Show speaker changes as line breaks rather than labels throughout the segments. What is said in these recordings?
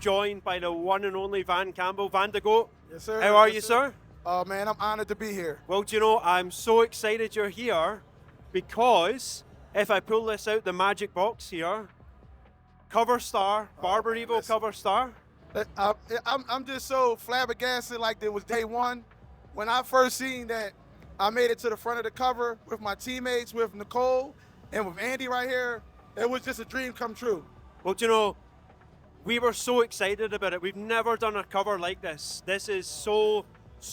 joined by the one and only Van Campbell. Van de Goat.
Yes, sir.
How are
Yes,
you, sir?
Oh, man, I'm honored to be here.
Well, do you know, I'm so excited you're here because if I pull this out the magic box here, cover star, Barber Evo cover star.
I'm just so flabbergasted like it was day one. When I first seen that, I made it to the front of the cover with my teammates, with Nicole, and with Andy right here. It was just a dream come true.
Well, do you know, we were so excited about it. We've never done a cover like this. This is so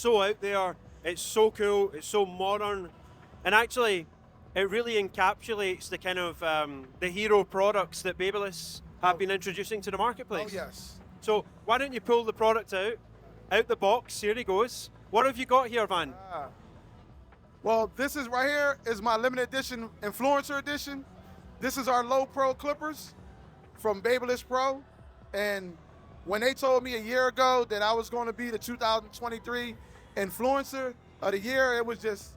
out there. It's so cool. It's so modern. And actually, it really encapsulates the kind of the hero products that Babyliss have been introducing to the marketplace.
Oh, yes.
So why don't you pull the product out the box? Here he goes. What have you got here, Van?
Well, this is right here is my limited edition influencer edition. This is our low pro clippers from BaBylissPRO. And when they told me a year ago that I was going to be the 2023 influencer of the year, it was just,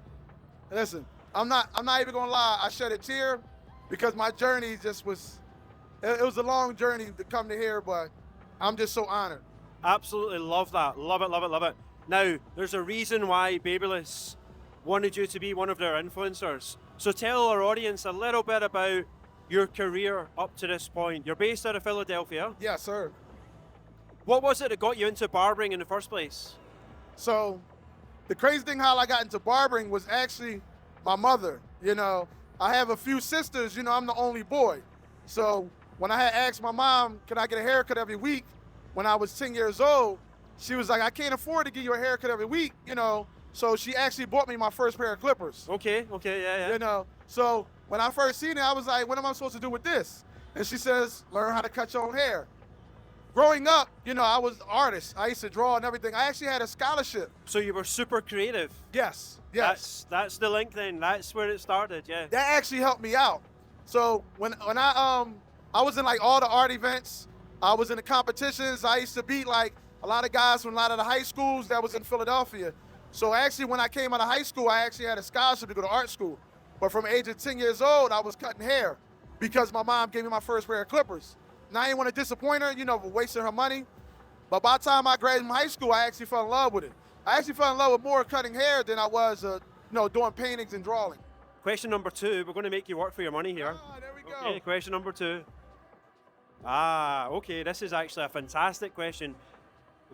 listen, I'm not even going to lie. I shed a tear because my journey just was, it was a long journey to come to here, but I'm just so honored.
Absolutely love that. Love it, love it, love it. Now, there's a reason why Babyliss wanted you to be one of their influencers. So tell our audience a little bit about your career up to this point. You're based out of Philadelphia.
Yes, sir.
What was it that got you into barbering in the first place?
So the crazy thing how I got into barbering was actually my mother. You know, I have a few sisters, you know, I'm the only boy. So when I had asked my mom, can I get a haircut every week when I was 10 years old, she was like, I can't afford to give you a haircut every week, you know. So she actually bought me my first pair of clippers.
Okay, yeah.
You know, so when I first seen it, I was like, what am I supposed to do with this? And she says, learn how to cut your own hair. Growing up, you know, I was an artist. I used to draw and everything. I actually had a scholarship.
So you were super creative.
Yes.
That's the link then. That's where it started, yeah.
That actually helped me out. So when I was in like all the art events, I was in the competitions. I used to beat like a lot of guys from a lot of the high schools that was in Philadelphia. So actually when I came out of high school, I actually had a scholarship to go to art school. But from the age of 10 years old, I was cutting hair because my mom gave me my first pair of clippers. Now I didn't want to disappoint her, you know, for wasting her money. But by the time I graduated from high school, I actually fell in love with it. I actually fell in love with more cutting hair than I was, you know, doing paintings and drawing.
Question number 2, we're going to make you work for your money here.
Ah, there we go.
Okay, question number 2. Okay, this is actually a fantastic question.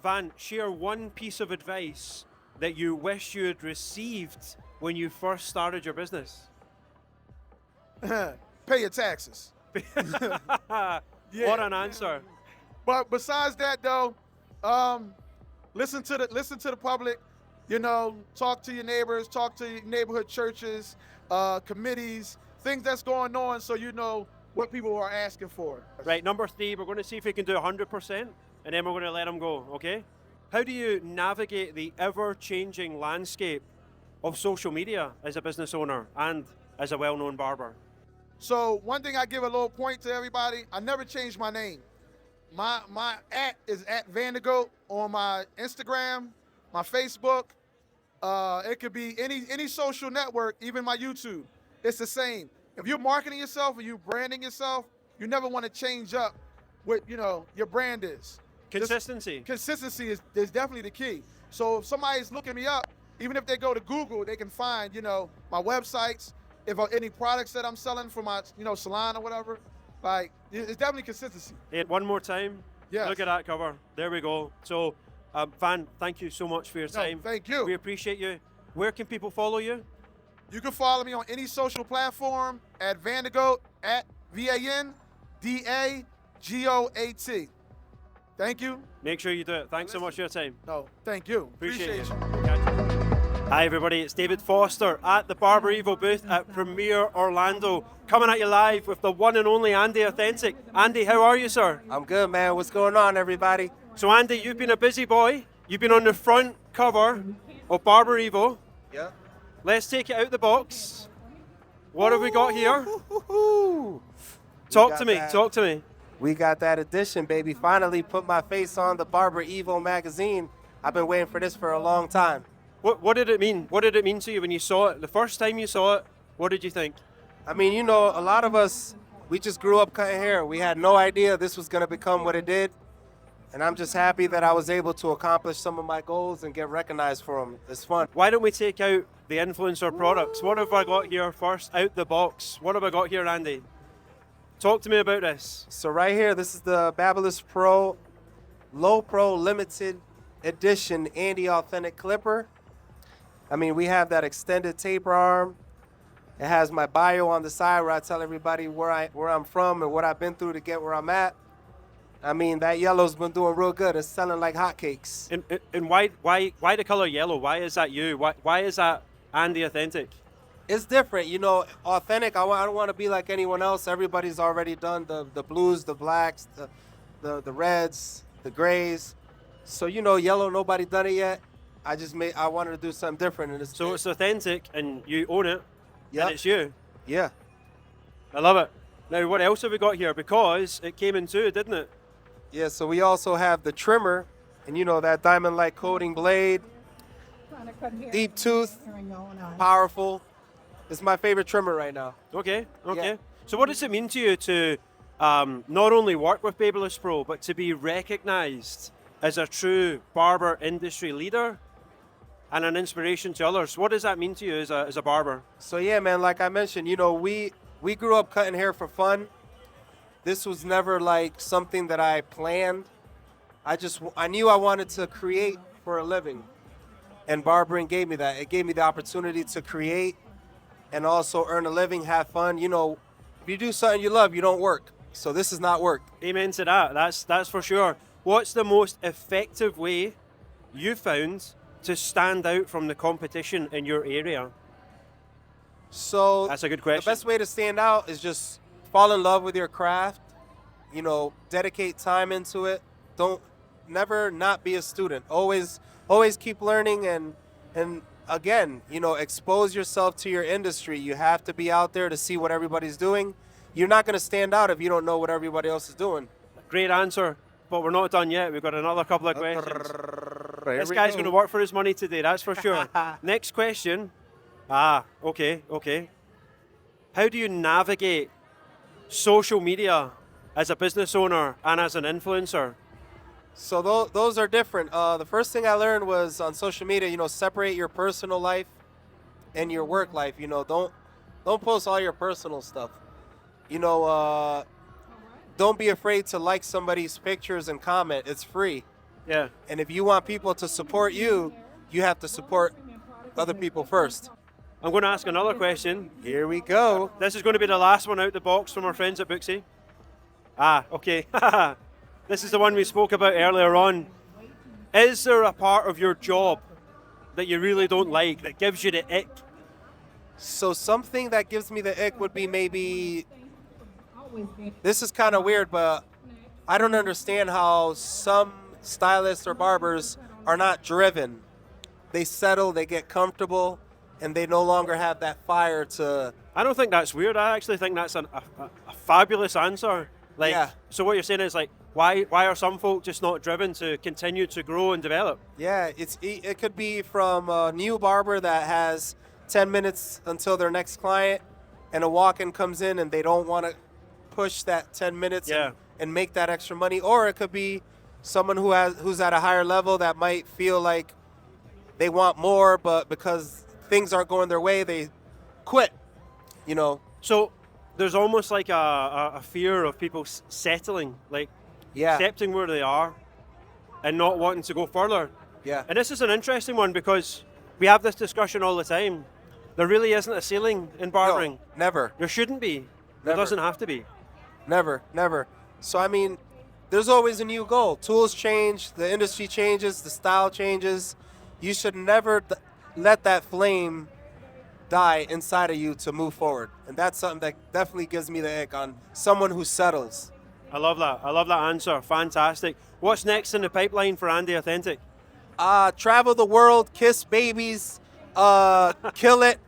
Van, share one piece of advice that you wish you had received when you first started your business.
Pay your taxes.
Yeah. What an answer.
But besides that though, listen to the public, you know, talk to your neighbors, talk to your neighborhood churches, committees, things that's going on so you know what people are asking for.
Right, number 3, we're going to see if we can do 100% and then we're going to let them go, okay? How do you navigate the ever-changing landscape of social media as a business owner and as a well-known barber?
So one thing I give a little point to everybody, I never changed my name. My @ is @Vandergoat on my Instagram, my Facebook. It could be any social network, even my YouTube. It's the same. If you're marketing yourself or you're branding yourself, you never want to change up what, you know, your brand is.
Consistency.
Consistency is definitely the key. So if somebody's looking me up, even if they go to Google, they can find, you know, my websites, if any products that I'm selling for my, you know, salon or whatever. Like, it's definitely consistency.
Hey, one more time.
Yes.
Look at that cover. There we go. So, Van, thank you so much for your time.
No, thank you.
We appreciate you. Where can people follow you?
You can follow me on any social platform at Vandergoat, at VANDAGOAT. Thank you.
Make sure you do it. Thanks so much for your time.
No, thank you.
Appreciate
you.
Hi everybody, it's David Foster at the Barber Evo booth at Premier Orlando, coming at you live with the one and only Andy Authentic. Andy, how are you, sir?
I'm good, man. What's going on, everybody?
So Andy, you've been a busy boy. You've been on the front cover of Barber Evo.
Yeah.
Let's take it out the box. What have we got here?
Talk
Talk to me.
We got that edition, baby. Finally put my face on the Barber Evo magazine. I've been waiting for this for a long time.
What did it mean? What did it mean to you when you saw it? The first time you saw it, what did you think?
I mean, you know, a lot of us, we just grew up cutting hair. We had no idea this was going to become what it did. And I'm just happy that I was able to accomplish some of my goals and get recognized for them. It's fun.
Why don't we take out the influencer products? What have I got here first, out the box? What have I got here, Andy? Talk to me about this.
So right here, this is the BaBylissPRO Low Pro Limited Edition Andy Authentic Clipper. I mean, we have that extended taper arm. It has my bio on the side where I tell everybody where I'm from and what I've been through to get where I'm at. I mean, that yellow's been doing real good. It's selling like hotcakes.
And why the color yellow? Why is that you? Why is that Andy Authentic?
It's different, you know, authentic. I don't want to be like anyone else. Everybody's already done the blues, the blacks, the reds, the grays. So, you know, yellow, nobody done it yet. I wanted to do something different. And
So it's authentic and you own it.
Yep.
And it's you.
Yeah.
I love it. Now, what else have we got here? Because it came in two, didn't it?
Yeah, so we also have the trimmer, and you know, that diamond-like coating blade, deep tooth, powerful. It's my favorite trimmer right now.
Okay.
Yeah.
So what does it mean to you to not only work with BaBylissPRO, but to be recognized as a true barber industry leader and an inspiration to others? What does that mean to you as a barber?
So yeah, man, like I mentioned, you know, we grew up cutting hair for fun. This was never like something that I planned. I knew I wanted to create for a living, and barbering gave me that. It gave me the opportunity to create and also earn a living, have fun. You know, if you do something you love, you don't work. So this is not work.
Amen to that. That's for sure. What's the most effective way you found to stand out from the competition in your area?
So
That's a good question.
The best way to stand out is just fall in love with your craft. You know, dedicate time into it. Never not be a student. Always keep learning and again, you know, expose yourself to your industry. You have to be out there to see what everybody's doing. You're not going to stand out if you don't know what everybody else is doing.
Great answer, but we're not done yet. We've got another couple of questions. This guy's going to work for his money today, that's for sure. Next question. Okay. How do you navigate social media as a business owner and as an influencer?
So those are different. The first thing I learned was on social media, you know, separate your personal life and your work life. You know, don't post all your personal stuff. You know, don't be afraid to like somebody's pictures and comment. It's free.
Yeah.
And if you want people to support you, you have to support other people first.
I'm going to ask another question.
Here we go.
This is going to be the last one out the box from our friends at Booksy. Okay. This is the one we spoke about earlier on. Is there a part of your job that you really don't like, that gives you the ick?
So something that gives me the ick would be maybe, this is kind of weird, but I don't understand how some stylists or barbers are not driven. They settle, they get comfortable, and they no longer have that fire to...
I don't think that's weird. I actually think that's a fabulous answer. Like,
Yeah.
So what you're saying is, like, why are some folk just not driven to continue to grow and develop?
Yeah, it could be from a new barber that has 10 minutes until their next client, and a walk-in comes in and they don't want to push that 10 minutes and make that extra money. Or it could be someone who's at a higher level that might feel like they want more, but because things aren't going their way, they quit, you know.
So there's almost like a fear of people settling, like accepting where they are and not wanting to go further.
Yeah.
And this is an interesting one because we have this discussion all the time. There really isn't a ceiling in barbering.
No, never.
There shouldn't be. There
Never.
doesn't have to be.
Never. So, I mean, there's always a new goal. Tools change, the industry changes, the style changes. You should never let that flame die inside of you to move forward. And that's something that definitely gives me the ick on someone who settles.
I love that. I love that answer. Fantastic. What's next in the pipeline for Andy Authentic?
Travel the world, kiss babies, kill it,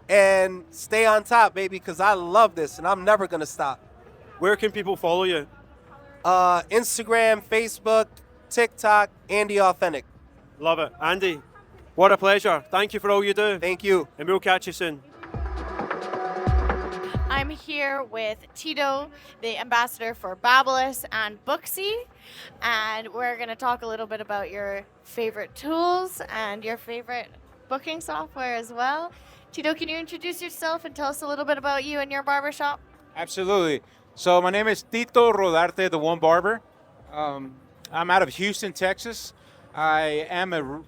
and stay on top, baby, because I love this and I'm never going to stop.
Where can people follow you?
Instagram, Facebook, TikTok, Andy Authentic.
Love it. Andy, what a pleasure. Thank you for all you do.
Thank you.
And we'll catch you soon.
I'm here with Tito, the ambassador for BaBylissPRO and Booksy, and we're going to talk a little bit about your favorite tools and your favorite booking software as well. Tito, can you introduce yourself and tell us a little bit about you and your barbershop?
Absolutely. So my name is Tito Rodarte, the One Barber. I'm out of Houston, Texas. I am a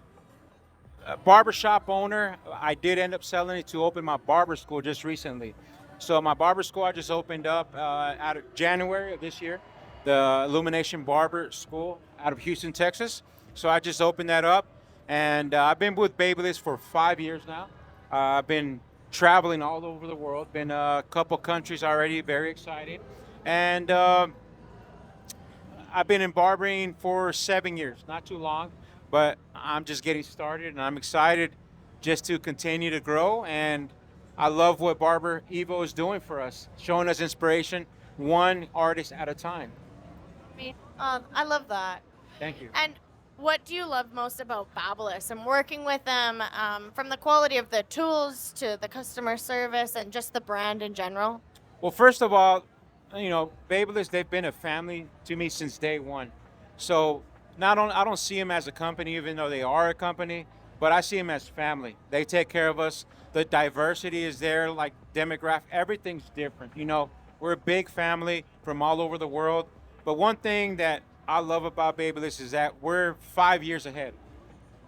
barbershop owner. I did end up selling it to open my barber school just recently. So my barber school I just opened up out of January of this year, the Illumination Barber School out of Houston, Texas. So I just opened that up, and I've been with Babyliss for 5 years now. I've been traveling all over the world, been a couple countries already, very excited. And I've been in barbering for 7 years, not too long, but I'm just getting started, and I'm excited just to continue to grow. And I love what Barber EVO is doing for us, showing us inspiration, one artist at a time.
I love that.
Thank you.
And what do you love most about Babyliss and working with them, from the quality of the tools to the customer service and just the brand in general?
Well, first of all, you know, Babyliss, they've been a family to me since day one. So I don't see them as a company, even though they are a company, but I see them as family. They take care of us. The diversity is there, like demographic, everything's different. You know, we're a big family from all over the world. But one thing that I love about Babyliss is that we're 5 years ahead.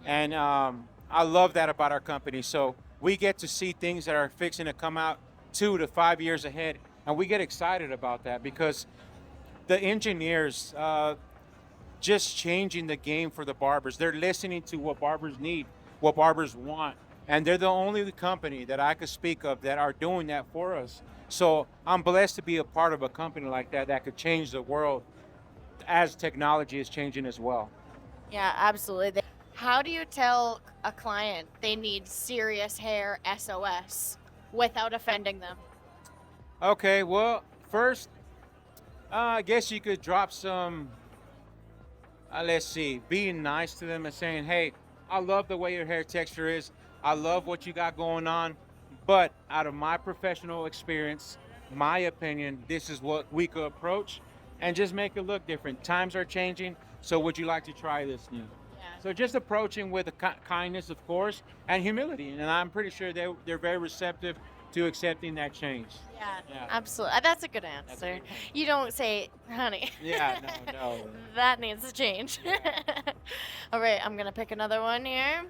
And I love that about our company. So we get to see things that are fixing to come out 2 to 5 years ahead. And we get excited about that because the engineers just changing the game for the barbers. They're listening to what barbers need, what barbers want. And they're the only company that I could speak of that are doing that for us. So I'm blessed to be a part of a company like that that could change the world as technology is changing as well.
Yeah, absolutely. How do you tell a client they need serious hair SOS without offending them?
Okay, well, first, I guess you could drop some, let's see, being nice to them and saying, hey, I love the way your hair texture is. I love what you got going on. But out of my professional experience, my opinion, this is what we could approach and just make it look different. Times are changing, so would you like to try this new?
Yeah.
So just approaching with a kindness, of course, and humility. And I'm pretty sure they're very receptive to accepting that change.
Yeah, absolutely. That's a good answer. You don't say, honey.
Yeah, no.
That needs to change. All right, I'm going to pick another one here.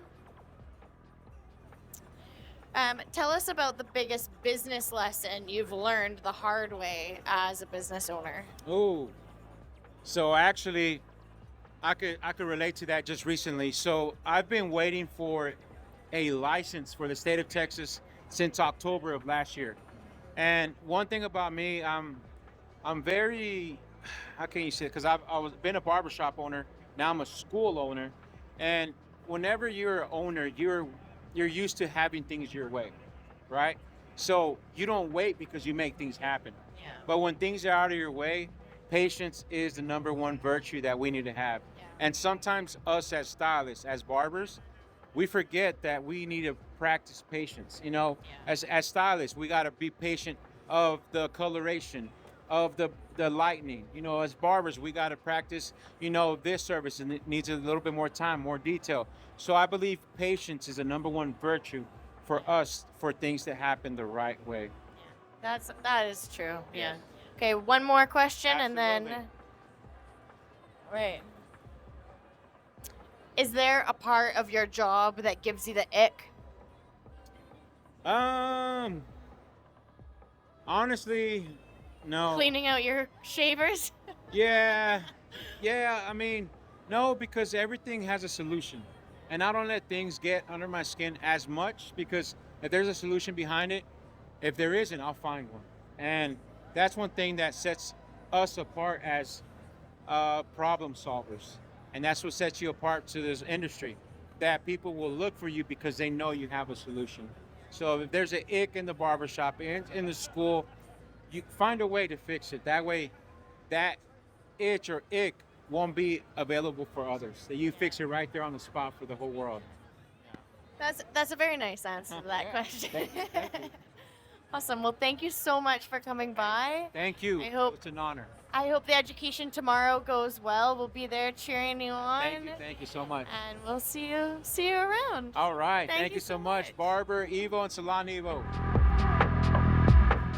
Tell us about the biggest business lesson you've learned the hard way as a business owner.
Oh, so actually, I could relate to that just recently. So I've been waiting for a license for the state of Texas since October of last year. And one thing about me, I'm very, how can you say it? Because I've been a barbershop owner, now I'm a school owner. And whenever you're an owner, you're used to having things your way, right? So you don't wait because you make things happen.
Yeah.
But when things are out of your way, patience is the number one virtue that we need to have.
Yeah.
And sometimes us as stylists, as barbers, we forget that we need to practice patience. You know, as stylists, we got to be patient of the coloration, of the lightning. You know, as barbers, we got to practice, you know, this service, and it needs a little bit more time, more detail. So I believe patience is the number one virtue for us for things to happen the right way.
That is true. Yeah. Okay, one more question.
Absolutely.
And then, right. Is there a part of your job that gives you the ick?
Honestly, no.
Cleaning out your shavers?
Yeah, I mean, no, because everything has a solution. And I don't let things get under my skin as much, because if there's a solution behind it, if there isn't, I'll find one. And that's one thing that sets us apart as problem solvers. And that's what sets you apart to this industry, that people will look for you because they know you have a solution. So if there's an ick in the barbershop, in the school, you find a way to fix it. That way, that itch or ick won't be available for others. That you fix it right there on the spot for the whole world.
That's a very nice answer to that question.
Thank you.
Awesome. Well, thank you so much for coming by.
Thank you. It's an honor.
I hope the education tomorrow goes well. We'll be there cheering you on.
Thank you so much.
And we'll see you around.
All right.
Thank
you so much. Barber, EVO, and Salon EVO.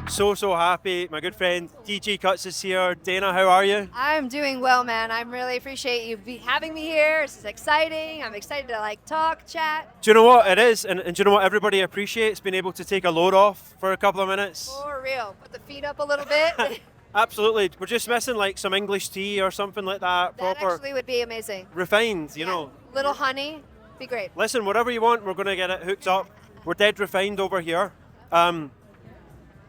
So happy. My good friend DG Cuts is here. Dana, how are you?
I'm doing well, man. I really appreciate you having me here. This is exciting. I'm excited to like talk, chat.
Do you know what it is? And do you know what everybody appreciates? Being able to take a load off for a couple of minutes.
For real. Put the feet up a little bit.
Absolutely. We're just missing like some English tea or something like that.
That
Proper,
actually would be amazing.
refined, you know.
Little honey, be great.
Listen, whatever you want, we're going to get it hooked up. We're dead refined over here.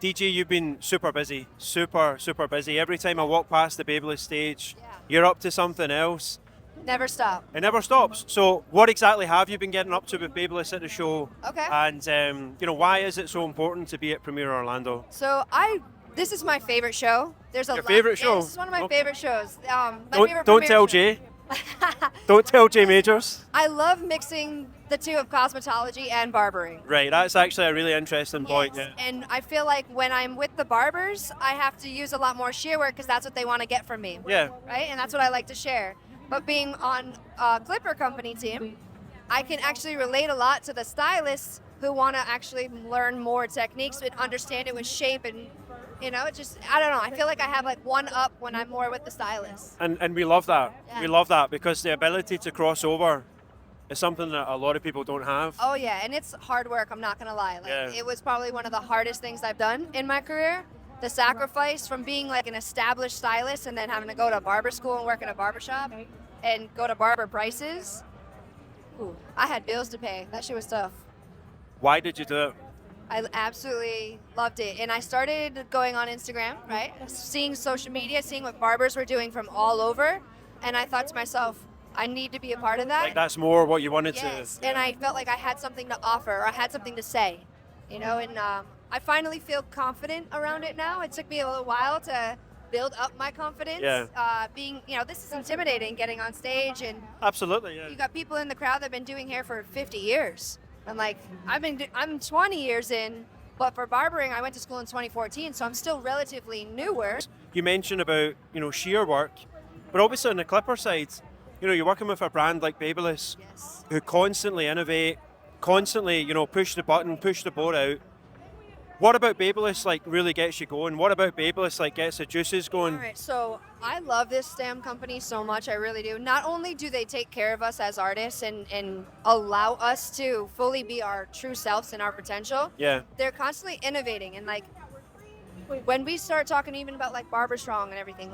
DG, you've been super busy. Super busy. Every time I walk past the Babyliss stage, you're up to something else.
Never stop.
It never stops. So what exactly have you been getting up to with Babyliss at the show?
Okay.
And, why is it so important to be at Premier Orlando?
So this is my favorite show. There's a
Your favorite show?
Yeah, this is one of my
Okay.
favorite shows. My favorite
Don't
premiere
tell
show.
Jay. Don't tell Jay Majors.
I love mixing the two of cosmetology and barbering.
Right, that's actually a really interesting point.
Yes,
Yeah.
and I feel like when I'm with the barbers, I have to use a lot more shear work because that's what they want to get from me.
Yeah.
Right? And that's what I like to share. But being on a Clipper company team, I can actually relate a lot to the stylists who want to actually learn more techniques and understand it with shape and, it just, I don't know. I feel like I have like one up when I'm more with the stylists.
And we love that.
Yeah.
We love that because the ability to cross over is something that a lot of people don't have.
Oh yeah, and it's hard work, I'm not going to lie. Like
Yeah.
it was probably one of the hardest things I've done in my career. The sacrifice from being like an established stylist and then having to go to barber school and work in a barber shop and go to barber prices. Ooh, I had bills to pay. That shit was tough.
Why did you do it?
I absolutely loved it. And I started going on Instagram, right? Seeing social media, seeing what barbers were doing from all over. And I thought to myself, I need to be a part of that.
Like that's more what you wanted
Yes.
to.
And I felt like I had something to offer, or I had something to say, and I finally feel confident around it now. It took me a little while to build up my confidence.
Yeah.
This is intimidating getting on stage, and
Absolutely, yeah.
you got people in the crowd that have been doing hair for 50 years. I'm like, I'm 20 years in, but for barbering, I went to school in 2014, so I'm still relatively newer.
You mentioned about, shear work, but obviously on the clipper side, you're working with a brand like Babyliss
Yes.
who constantly innovate, constantly, push the button, push the board out. What about Babyliss really gets you going? What about Babyliss gets the juices going?
All right, so I love this damn company so much, I really do. Not only do they take care of us as artists and allow us to fully be our true selves and our potential,
Yeah.
they're constantly innovating. And when we start talking even about Barber Strong and everything,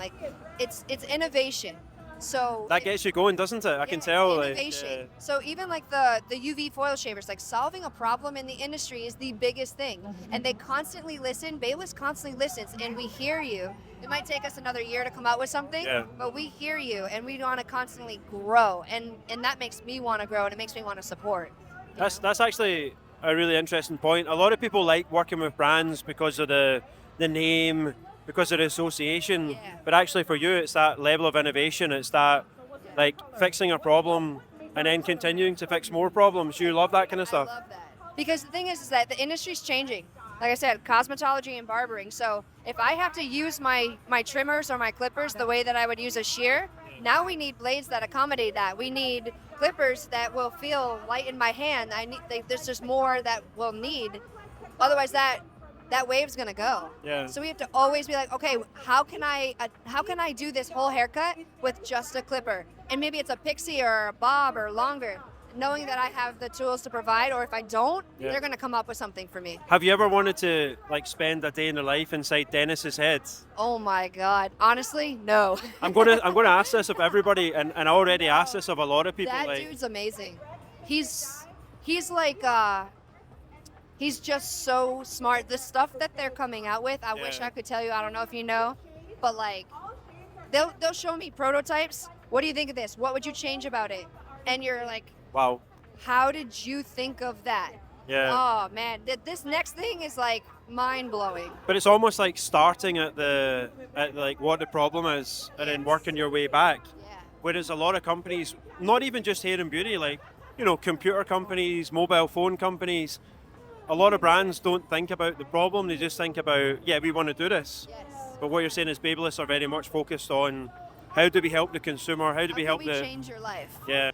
it's innovation. So
That gets you going, doesn't it? I can tell.
Innovation.
Yeah.
So even the UV foil shavers, solving a problem in the industry is the biggest thing. And they constantly listen. Babyliss constantly listens, and we hear you. It might take us another year to come out with something,
Yeah.
but we hear you, and we want to constantly grow. And that makes me want to grow, and it makes me want to support.
That's actually a really interesting point. A lot of people like working with brands because of the name, because of the association.
Yeah.
But actually for you, it's that level of innovation. It's that fixing a problem and then continuing to fix more problems. You love that kind of stuff.
I love that. Because the thing is that the industry's changing. Like I said, cosmetology and barbering. So if I have to use my trimmers or my clippers the way that I would use a shear, now we need blades that accommodate that. We need clippers that will feel light in my hand. There's just more that we'll need. Otherwise that wave's gonna go.
Yeah.
So we have to always be like, okay, how can I do this whole haircut with just a clipper? And maybe it's a pixie or a bob or longer. Knowing that I have the tools to provide, or if I don't,
Yeah.
they're gonna come up with something for me.
Have you ever wanted to spend a day in the life inside Dennis's head?
Oh my God. Honestly, no.
I'm gonna ask this of everybody, and I already asked this of a lot of people.
That dude's amazing. He's just so smart. The stuff that they're coming out with, I wish
Yeah.
I could tell you. I don't know if you know, but they'll show me prototypes. What do you think of this? What would you change about it? And you're like,
Wow.
how did you think of that?
Yeah.
Oh man, this next thing is mind blowing.
But it's almost like starting at what the problem is and then working your way back.
Yeah.
Whereas a lot of companies, not even just hair and beauty, computer companies, mobile phone companies, a lot of brands don't think about the problem. They just think about, yeah, we want to do this.
Yes.
But what you're saying is Babyliss are very much focused on how do we help the consumer? How do we help
How can we
the
change your life?
yeah.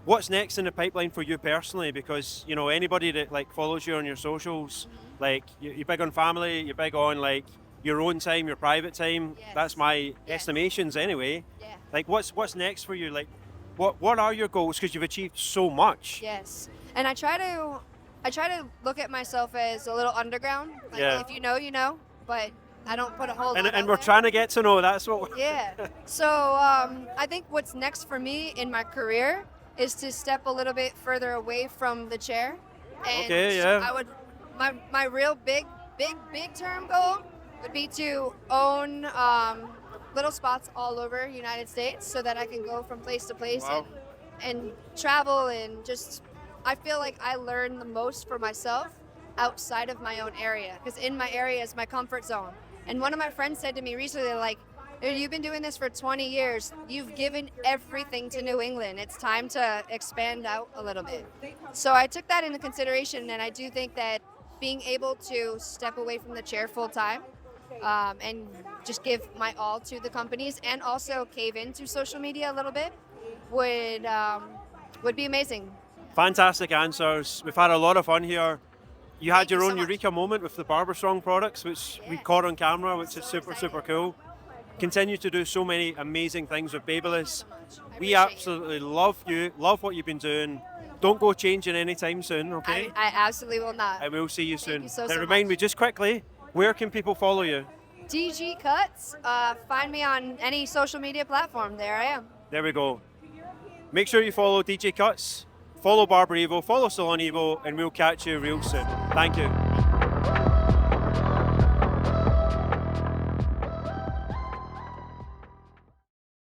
What's next in the pipeline for you personally? Because you know anybody that like follows you on your socials, like you're big on family, you're big on like your own time, your private time.
Yes.
That's my
Yes.
estimations anyway.
Yeah.
Like what's next for you? Like what are your goals? Because you've achieved so much.
Yes. And I try to look at myself as a little underground. Like,
Yeah.
if you know, you know. But I don't put a whole
And
lot
and
out
we're
there.
trying to get to know. That's what.
Yeah. So I think what's next for me in my career is to step a little bit further away from the chair. And
Okay, yeah.
I would my real big term goal would be to own little spots all over United States so that I can go from place to place
Wow.
and travel and just I feel like I learn the most for myself outside of my own area because in my area is my comfort zone. And one of my friends said to me recently, like, you've been doing this for 20 years. You've given everything to New England. It's time to expand out a little bit. So I took that into consideration, and I do think that being able to step away from the chair full time and just give my all to the companies and also cave into social media a little bit would be amazing.
Fantastic answers. We've had a lot of fun here. You had
Thank you
your
so
own
much.
eureka moment with the Barber Strong products, which we
Yes.
caught on camera, which is
So
super,
excited.
super cool. Continue to do so many amazing things with Babyliss.
I
We
appreciate
absolutely love you, love what you've been doing. Don't go changing anytime soon, okay?
I absolutely will not.
And we'll see you soon.
you so,
and
so
remind
much.
me just quickly, where can people follow you?
DG Cuts. Find me on any social media platform. There I am.
There we go. Make sure you follow DJ Cuts, follow Barber Evo, follow Salon Evo, and we'll catch you real soon. Thank you.